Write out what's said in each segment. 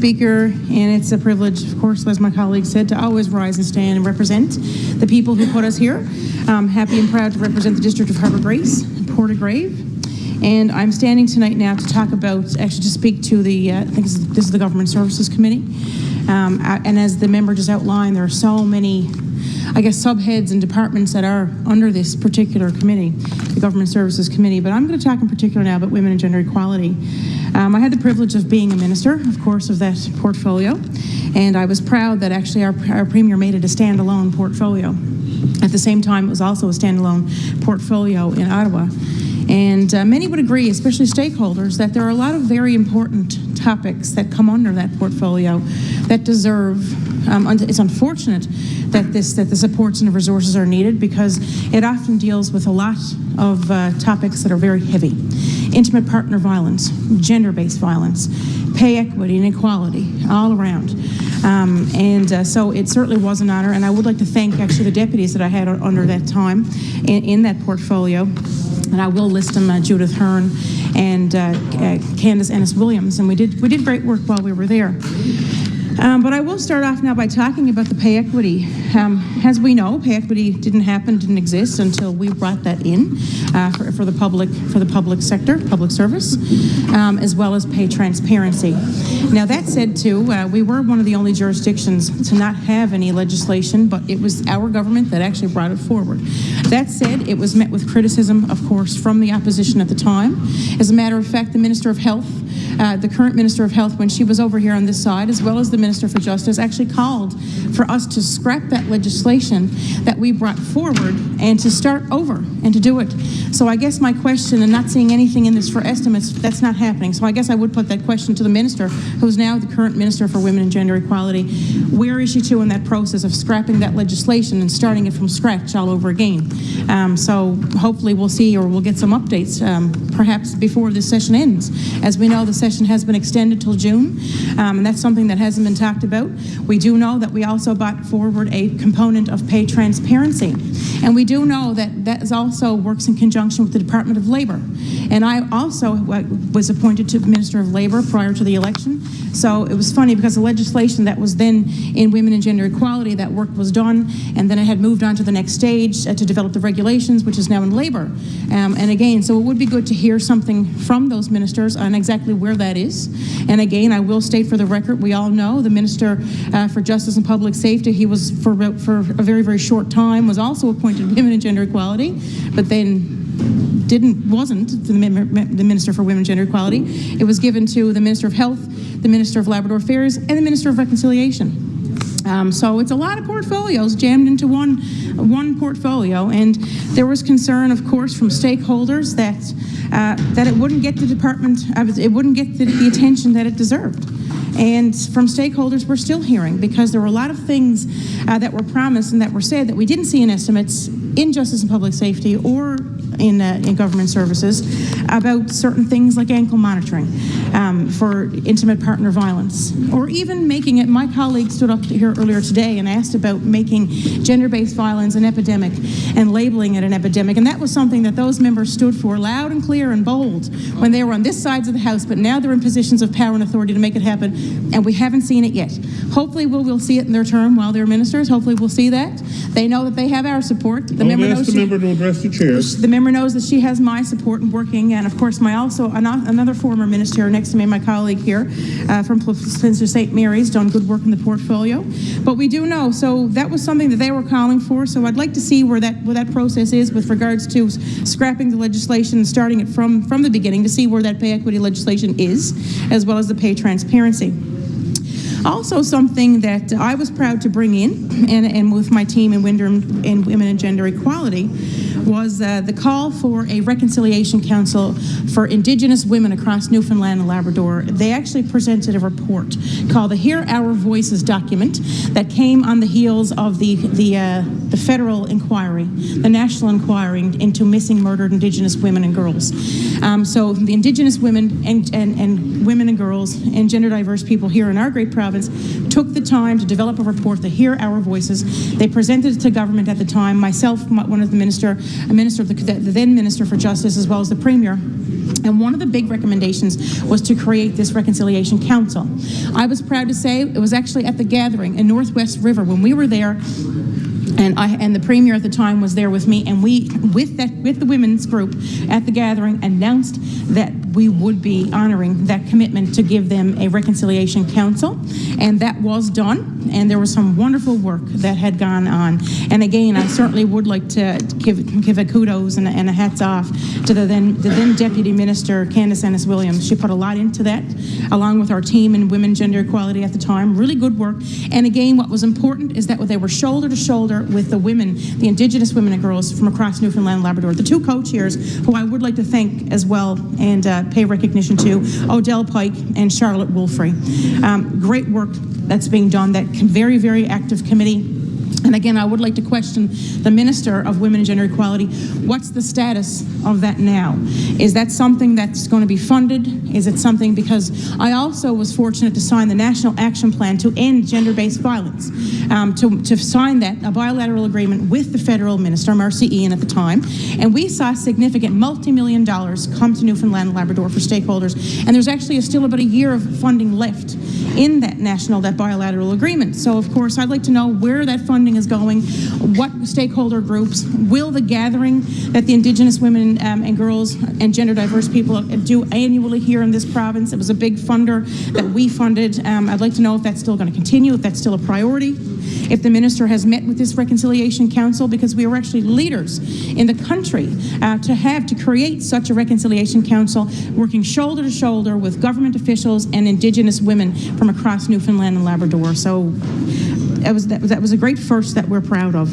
Speaker, and it's a privilege, of course, as my colleague said, to always rise and stand and represent the people who put us here. I'm happy and proud to represent the District of Harbour Grace, Portagrave. And I'm standing tonight now to talk about, actually to speak to the, I think this is the Government Services Committee. And as the member just outlined, there are so many, I guess, subheads and departments that are under this particular committee, the Government Services Committee. But I'm going to talk in particular now about women and gender equality. I had the privilege of being a minister, of course, of that portfolio. And I was proud that actually our Premier made it a standalone portfolio. At the same time, it was also a standalone portfolio in Ottawa. And many would agree, especially stakeholders, that there are a lot of very important topics that come under that portfolio that deserve, it's unfortunate that the supports and the resources are needed, because it often deals with a lot of topics that are very heavy. Intimate partner violence, gender-based violence, pay equity and equality, all around. So it certainly was an honor, and I would like to thank actually the deputies that I had under that time in that portfolio. And I will list them, Judith Hearn and Candace Ennis-Williams, and we did great work while we were there. But I will start off now by talking about the pay equity. As we know, pay equity didn't exist until we brought that in for the public sector, public service, as well as pay transparency. Now that said too, we were one of the only jurisdictions to not have any legislation, but it was our government that actually brought it forward. That said, it was met with criticism, of course, from the opposition at the time. As a matter of fact, the Minister of Health, the current Minister of Health, when she was over here on this side, as well as the Minister for Justice, actually called for us to scrap that legislation that we brought forward and to start over and to do it. So I guess my question, and not seeing anything in this for estimates, that's not happening. So I guess I would put that question to the Minister, who's now the current Minister for Women and Gender Equality. Where is she to in that process of scrapping that legislation and starting it from scratch all over again? So hopefully we'll see, or we'll get some updates perhaps before this session ends. As we know, the session has been extended till June, and that's something that hasn't been talked about. We do know that we also brought forward a component of pay transparency, and we do know that that is also works in conjunction with the Department of Labour. And I also was appointed to Minister of Labour prior to the election, so it was funny because the legislation that was then in Women and Gender Equality, that work was done, and then it had moved on to the next stage to develop the regulations, which is now in Labour. And again, so it would be good to hear something from those ministers on exactly where that is. And again, I will state for the record, we all know the Minister for Justice and Public Safety, he was for a very, very short time, was also appointed Women and Gender Equality, but then wasn't the Minister for Women and Gender Equality. It was given to the Minister of Health, the Minister of Labrador Affairs, and the Minister of Reconciliation. So it's a lot of portfolios jammed into one portfolio, and there was concern, of course, from stakeholders that it wouldn't get the department, it wouldn't get the attention that it deserved. And from stakeholders, we're still hearing, because there were a lot of things that were promised and that were said that we didn't see in estimates in Justice and Public Safety or in government services about certain things like ankle monitoring for intimate partner violence, or even making it. My colleague stood up here earlier today and asked about making gender-based violence an epidemic and labeling it an epidemic, and that was something that those members stood for loud and clear and bold when they were on this side of the House, but now they're in positions of power and authority to make it happen, and we haven't seen it yet. Hopefully we'll see it in their term while they're ministers. Hopefully we'll see that. They know that they have our support. The member knows the member to address the chair. The member knows that she has my support in working, and of course another former minister next to me, my colleague here from Spencer St. Mary's, done good work in the portfolio. But we do know, so that was something that they were calling for, so I'd like to see where that process is with regards to scrapping the legislation and starting it from the beginning, to see where that pay equity legislation is, as well as the pay transparency. Also, something that I was proud to bring in, and with my team in Wyndham in Women and Gender Equality, was the call for a reconciliation council for Indigenous women across Newfoundland and Labrador. They actually presented a report called the Hear Our Voices document that came on the heels of the federal inquiry, the national inquiry into missing murdered Indigenous women and girls. So the Indigenous women and women and girls and gender diverse people here in our great province took the time to develop a report, the Hear Our Voices. They presented it to government at the time. Myself, one of the minister, the then Minister for Justice, as well as the Premier. And one of the big recommendations was to create this Reconciliation Council. I was proud to say it was actually at the gathering in Northwest River when we were there, and the Premier at the time was there with me, and we, with the women's group at the gathering, announced that we would be honoring that commitment to give them a Reconciliation Council, and that was done, and there was some wonderful work that had gone on. And again, I certainly would like to give a kudos and a hats off to the then Deputy Minister, Candace Ennis-Williams. She put a lot into that, along with our team in Women Gender Equality at the time. Really good work. And again, what was important is that they were shoulder to shoulder with the women, the Indigenous women and girls from across Newfoundland and Labrador. The two co-chairs, who I would like to thank as well, and pay recognition to, Odell Pike and Charlotte Wolfrey. Great work that's being done, that very, very active committee. And again, I would like to question the Minister of Women and Gender Equality. What's the status of that now? Is that something that's going to be funded? Is it something, because I also was fortunate to sign the National Action Plan to end gender-based violence, to sign that, a bilateral agreement with the Federal Minister, Marcy Ian at the time, and we saw significant multi-million dollars come to Newfoundland and Labrador for stakeholders, and there's actually still about a year of funding left in that bilateral agreement. So of course, I'd like to know where that funding is going, what stakeholder groups, will the gathering that the Indigenous women and girls and gender diverse people do annually here in this province. It was a big funder that we funded. I'd like to know if that's still going to continue, if that's still a priority, if the Minister has met with this Reconciliation Council, because we were actually leaders in the country to create such a Reconciliation Council, working shoulder to shoulder with government officials and Indigenous women from across Newfoundland and Labrador. So that was a great first that we're proud of.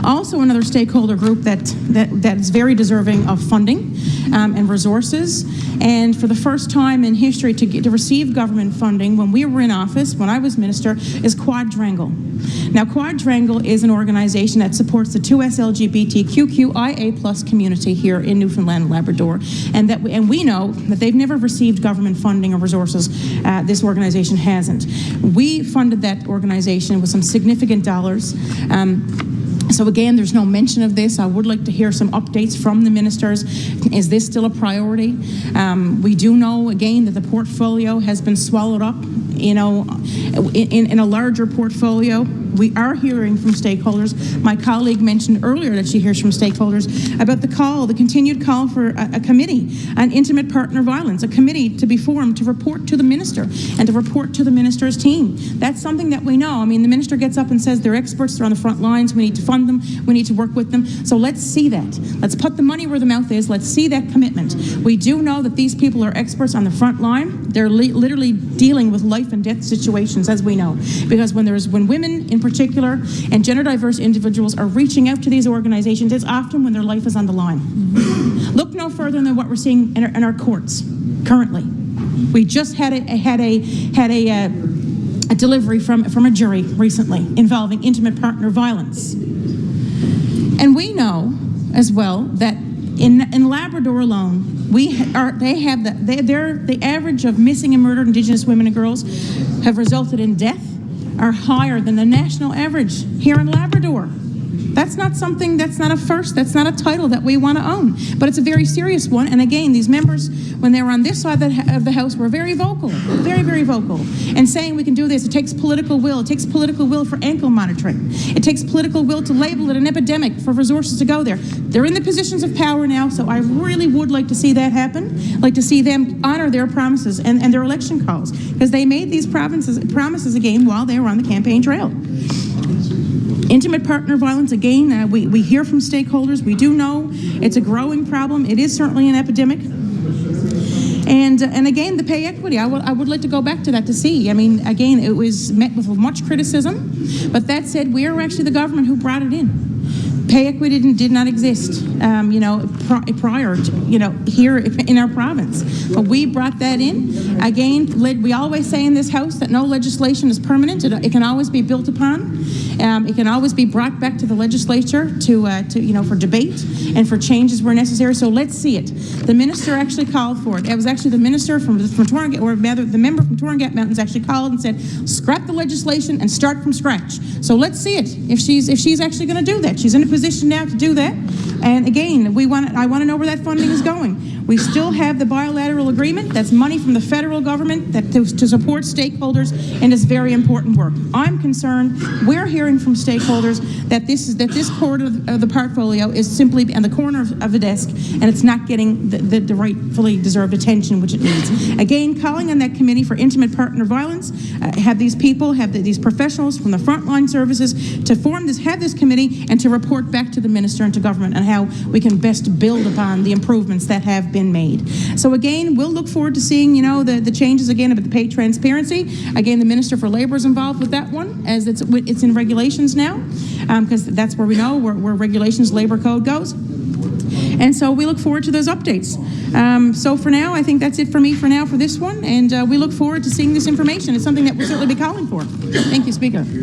Also, another stakeholder group that is very deserving of funding and resources, and for the first time in history to receive government funding when we were in office, when I was Minister, is Quadrangle. Now, Quadrangle is an organization that supports the 2S LGBTQIA+ community here in Newfoundland and Labrador, and we know that they've never received government funding or resources. This organization hasn't. We funded that organization with some significant dollars. So again, there's no mention of this. I would like to hear some updates from the ministers. Is this still a priority? We do know, again, that the portfolio has been swallowed up, you know, in a larger portfolio. We are hearing from stakeholders. My colleague mentioned earlier that she hears from stakeholders about the continued call for a committee on intimate partner violence, a committee to be formed to report to the minister and to report to the minister's team. That's something that we know. I mean, the minister gets up and says they're experts, they're on the front lines, we need to fund them, we need to work with them. So let's see that. Let's put the money where the mouth is. Let's see that commitment. We do know that these people are experts on the front line. They're literally dealing with life and death situations, as we know, because when women in particular and gender diverse individuals are reaching out to these organizations, it's often when their life is on the line. Look no further than what we're seeing in our courts currently. We just had a delivery from a jury recently involving intimate partner violence, and we know as well that in Labrador alone, the average of missing and murdered Indigenous women and girls have resulted in death are higher than the national average here in Labrador. That's not something, that's not a first, that's not a title that we want to own, but it's a very serious one. And again, these members, when they were on this side of the House, were very vocal, very, very vocal, and saying we can do this. It takes political will. It takes political will for ankle monitoring. It takes political will to label it an epidemic, for resources to go there. They're in the positions of power now, so I really would like to see that happen, like to see them honor their promises and their election calls, because they made these promises again while they were on the campaign trail. Intimate partner violence, again, we hear from stakeholders. We do know it's a growing problem. It is certainly an epidemic. And again, the pay equity, I would like to go back to that to see. I mean, again, it was met with much criticism, but that said, we are actually the government who brought it in. Pay equity did not exist, prior to, here in our province. But we brought that in. Again, we always say in this House that no legislation is permanent. It can always be built upon. It can always be brought back to the legislature for debate and for changes where necessary. So let's see it. The minister actually called for it. It was actually the minister from Torringate, or rather the member from Torringate Mountains, actually called and said, scrap the legislation and start from scratch. So let's see it. If she's actually going to do that, she's in a positioned now to do that. And again, I want to know where that funding is going. We still have the bilateral agreement. That's money from the federal government to support stakeholders in this very important work. I'm concerned. We're hearing from stakeholders that this quarter of the portfolio is simply on the corner of the desk, and it's not getting the rightfully deserved attention which it needs. Again, calling on that committee for intimate partner violence, have these people, these professionals from the frontline services to have this committee and to report back to the minister and to government on how we can best build upon the improvements that have been made. So again, we'll look forward to seeing, the changes again about the pay transparency. Again, the Minister for Labor is involved with that one, as it's in regulations now, because that's where we know where regulations labor code goes. And so we look forward to those updates. So for now, I think that's it for me for now for this one, and we look forward to seeing this information. It's something that we'll certainly be calling for. Thank you, Speaker.